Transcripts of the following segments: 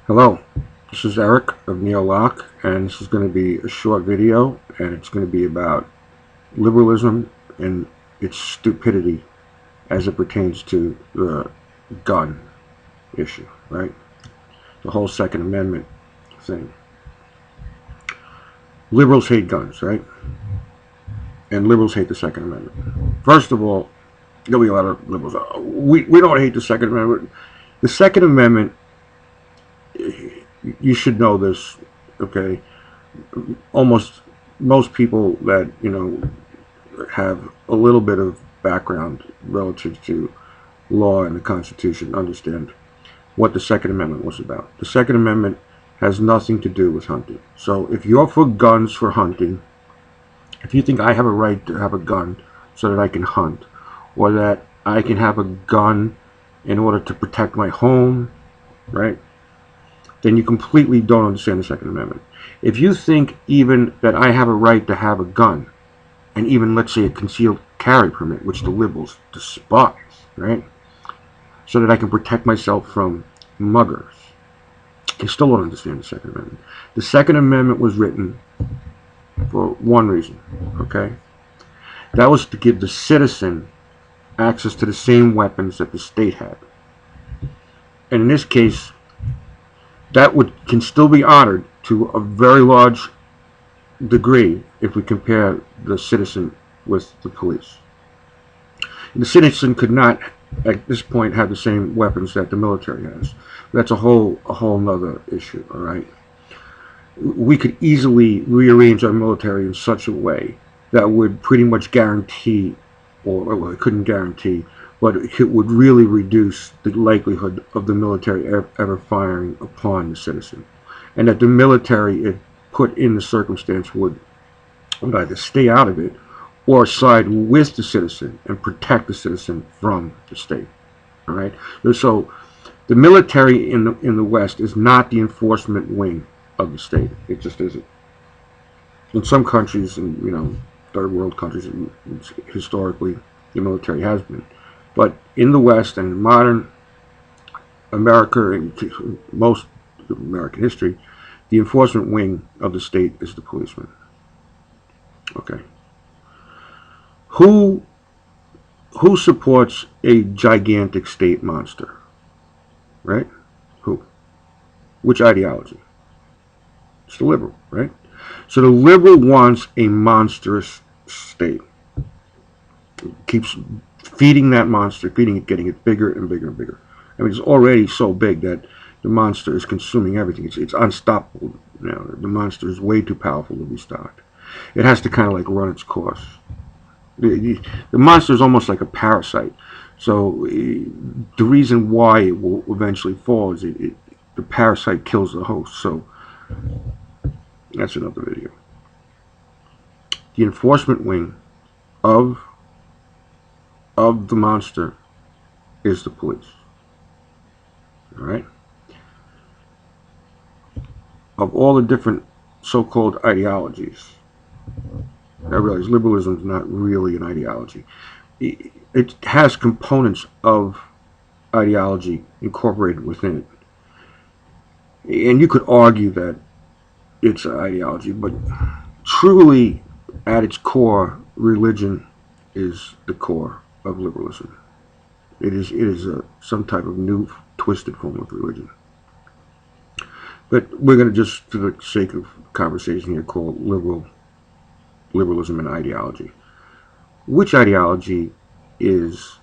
Hello, this is Eric of NeoLock, and this is going to be a short video, and it's going to be about liberalism and its stupidity as it pertains to the gun issue, right? The whole Second Amendment thing. Liberals hate guns, right? And liberals hate the Second Amendment. First of all, there'll be a lot of liberals. We don't hate the Second Amendment. The Second Amendment, you should know this, okay? Almost most people that have a little bit of background relative to law and the Constitution understand what the Second Amendment was about. The Second Amendment has nothing to do with hunting. So if you're for guns for hunting, if you think I have a right to have a gun so that I can hunt, or that I can have a gun in order to protect my home, right, then you completely don't understand the Second Amendment. If you think even that I have a right to have a gun, and even, let's say, a concealed carry permit, which the liberals despise, right, so that I can protect myself from muggers, you still don't understand the Second Amendment. The Second Amendment was written for one reason, okay? That was to give the citizen access to the same weapons that the state had. And in this case, that can still be honored to a very large degree if we compare the citizen with the police. And the citizen could not, at this point, have the same weapons that the military has. That's a whole nother issue, all right? We could easily rearrange our military in such a way that would pretty much guarantee, or well, it couldn't guarantee, but it would really reduce the likelihood of the military ever firing upon the citizen. And that the military, if put in the circumstance, would either stay out of it or side with the citizen and protect the citizen from the state. All right? So the military in the West is not the enforcement wing of the state. It just isn't. In some countries, and third world countries, historically, the military has been. But in the West and in modern America, and most of American history, the enforcement wing of the state is the policeman. Okay. Who supports a gigantic state monster? Right? Who? Which ideology? It's the liberal, right? So the liberal wants a monstrous state. It keeps feeding that monster, feeding it, getting it bigger and bigger and bigger. I mean, it's already so big that the monster is consuming everything. It's unstoppable. The monster is way too powerful to be stopped. It has to kind of like run its course. The monster is almost like a parasite. So the reason why it will eventually fall is the parasite kills the host. So that's another video. The enforcement wing of the monster is the police. All right? Of all the different so-called ideologies, I realize liberalism is not really an ideology. It has components of ideology incorporated within it. And you could argue that it's an ideology, but truly, at its core, religion is the core of liberalism. It is some type of new, twisted form of religion. But we're going to just, for the sake of conversation here, call liberalism an ideology. Which ideology is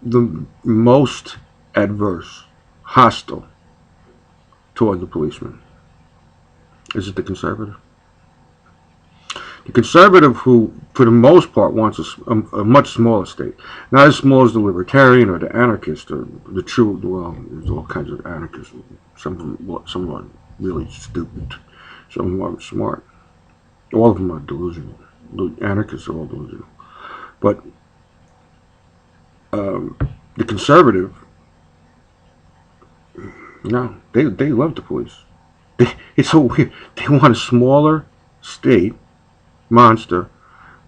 the most adverse, hostile toward the policeman? Is it the conservative? The conservative, who, for the most part, wants a much smaller state. Not as small as the libertarian or the anarchist or the true, well, there's all kinds of anarchists. Some of them are really stupid. Some of them are smart. All of them are delusional. The anarchists are all delusional. But the conservative, no, they love the police. It's so weird. They want a smaller state monster,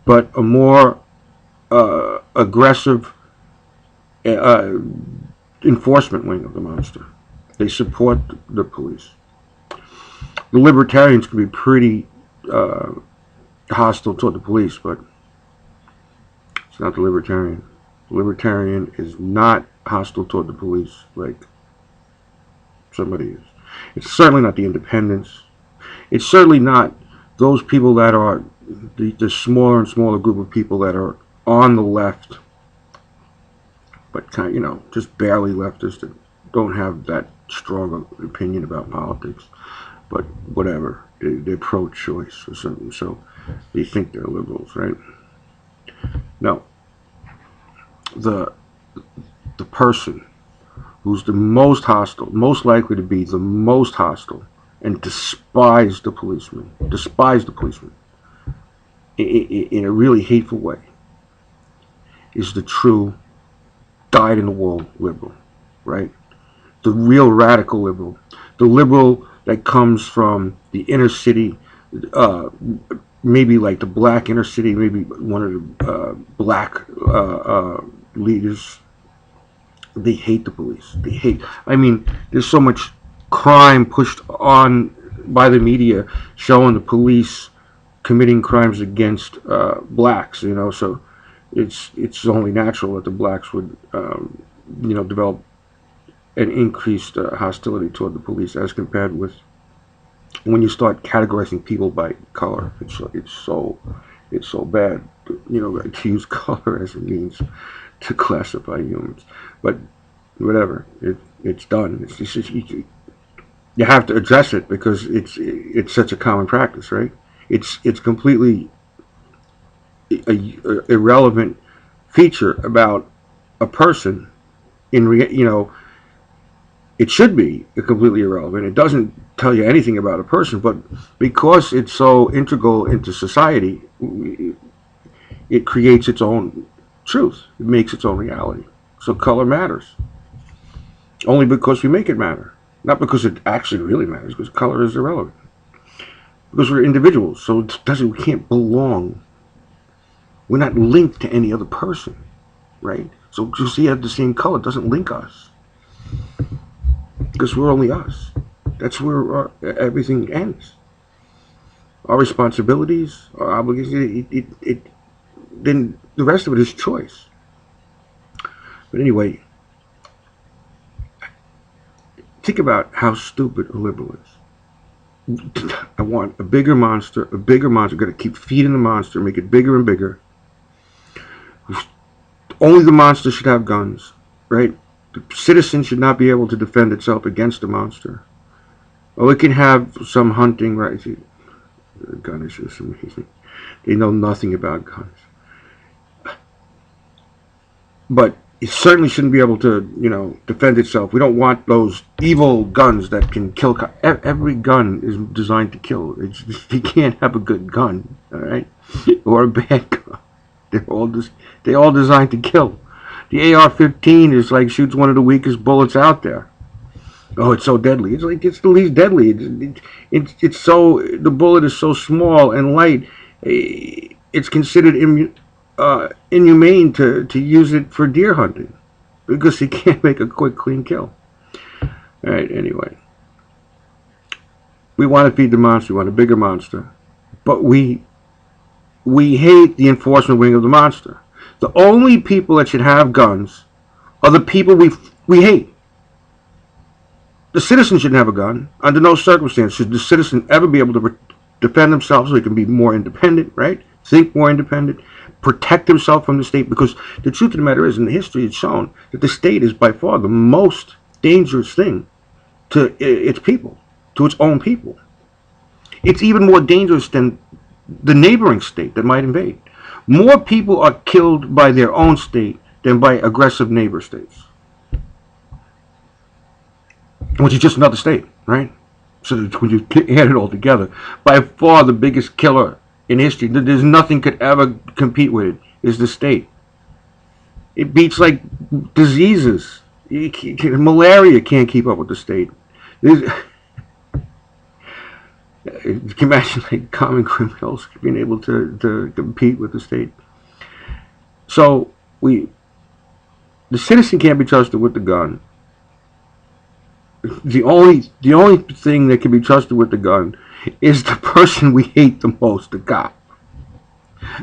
but a more aggressive enforcement wing of the monster. They support the police. The libertarians can be pretty hostile toward the police, but it's not the libertarian. The libertarian is not hostile toward the police like somebody is. It's certainly not the independents. It's certainly not those people that are the smaller and smaller group of people that are on the left, but kind of, just barely leftists that don't have that strong opinion about politics. But whatever, they're pro-choice or something, so they think they're liberals, right? No, the person who's the most hostile, most likely to be the most hostile, and despise the policeman in a really hateful way, is the true dyed-in-the-wool liberal, right? The real radical liberal, the liberal that comes from the inner city, maybe like the black inner city, maybe one of the black leaders. They hate the police. There's so much crime pushed on by the media showing the police committing crimes against blacks, so it's only natural that the blacks would, develop an increased hostility toward the police as compared with when you start categorizing people by color. It's so bad, to use color as a means to classify humans. But whatever, it's done. It's just, you have to address it because it's such a common practice, right? It's completely a irrelevant feature about a person. It should be completely irrelevant. It doesn't tell you anything about a person, but because it's so integral into society, it creates its own truth. It makes its own reality. So color matters. Only because we make it matter. Not because it actually really matters, because color is irrelevant. Because we're individuals, so we can't belong. We're not linked to any other person, right? So just you have the same color doesn't link us. Because we're only us. That's where everything ends. Our responsibilities, our obligations, then the rest of it is choice. But anyway, think about how stupid a liberal is. I want a bigger monster. Got to keep feeding the monster, make it bigger and bigger. Only the monster should have guns, right? The citizen should not be able to defend itself against the monster. Or it can have some hunting, right? See, gun is just amazing. They know nothing about guns. But it certainly shouldn't be able to, defend itself. We don't want those evil guns that can kill. Every gun is designed to kill. You can't have a good gun, all right, or a bad gun. They're all designed to kill. The AR-15 is like shoots one of the weakest bullets out there. Oh, it's so deadly. It's the least deadly. It's so, the bullet is so small and light. It's considered inhumane to use it for deer hunting because you can't make a quick, clean kill. All right. Anyway, we want to feed the monster. We want a bigger monster, but we hate the enforcement wing of the monster. The only people that should have guns are the people we hate. The citizen shouldn't have a gun. Under no circumstance should the citizen ever be able to defend himself so he can be more independent, right? Think more independent, protect himself from the state, because the truth of the matter is, in the history it's shown that the state is by far the most dangerous thing to its people, to its own people. It's even more dangerous than the neighboring state that might invade. More people are killed by their own state than by aggressive neighbor states, which is just another state, right? So when you add it all together, by far the biggest killer in history, there's nothing could ever compete with it, is the state. It beats like diseases. Malaria can't keep up with the state. You can imagine like common criminals being able to compete with the state. So the citizen can't be trusted with the gun. The only thing that can be trusted with the gun is the person we hate the most, the cop.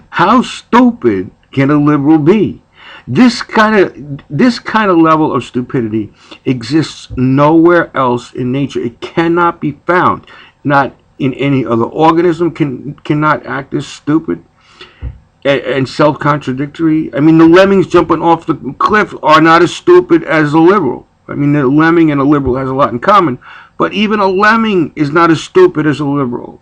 How stupid can a liberal be? This kind of level of stupidity exists nowhere else in nature. It cannot be found. Not in any other organism cannot act this stupid and self-contradictory. I mean, the lemmings jumping off the cliff are not as stupid as a liberal. I mean, the lemming and a liberal has a lot in common, but even a lemming is not as stupid as a liberal.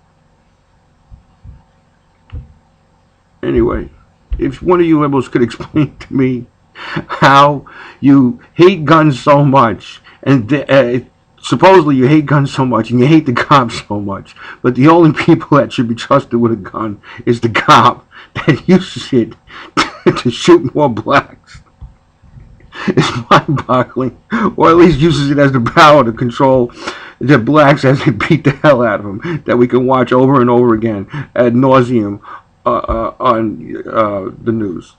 Anyway, if one of you liberals could explain to me how you hate guns so much, and supposedly you hate guns so much, and you hate the cops so much, but the only people that should be trusted with a gun is the cop that uses it to shoot more blacks. It's mind-boggling, or at least uses it as the power to control the blacks as they beat the hell out of them, that we can watch over and over again ad nauseum on the news.